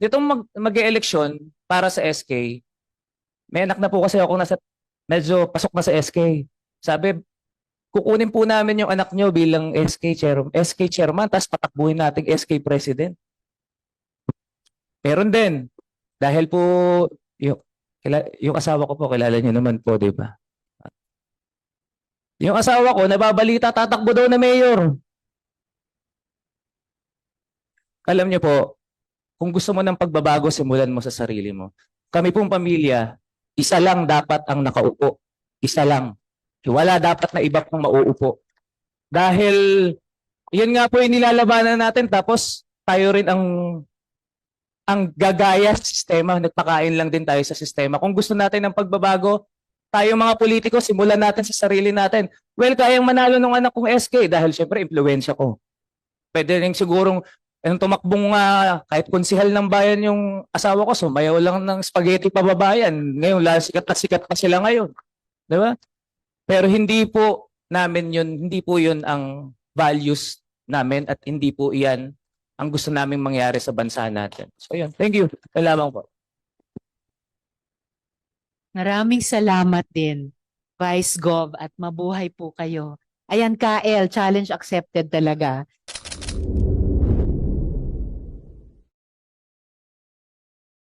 Ditong mag-e-eleksyon para sa SK, may anak na po kasi ako nasa medyo pasok na sa SK. Sabi, kukunin po namin yung anak nyo bilang SK chairman, tapos patakbuhin nating SK president. Meron din. Dahil po, yung, yung asawa ko po, kilala nyo naman po, di ba? Yung asawa ko, nababalita, tatakbo daw na mayor. Alam nyo po, kung gusto mo ng pagbabago, simulan mo sa sarili mo. Kami pong pamilya, isa lang dapat ang nakaupo. Isa lang. Wala dapat na iba pang mauupo. Dahil, yun nga po yung nilalabanan natin, tapos tayo rin ang gagaya sa sistema. Nagpakain lang din tayo sa sistema. Kung gusto natin ng pagbabago, tayo mga politiko, simulan natin sa sarili natin. Well, kayang manalo ng anak kong SK dahil syempre impluensya ko. Pwede rin sigurong tumakbong kahit konsihal ng bayan yung asawa ko, sumayaw lang ng spaghetti pababayan. Ngayon, sikat pa sila ngayon. Di ba? Pero hindi po namin yun, hindi po yun ang values namin at hindi po iyan ang gusto naming mangyari sa bansa natin. So yun, thank you. Kailangan po. Maraming salamat din, Vice Gov, at mabuhay po kayo. Ayan, Kael, challenge accepted talaga.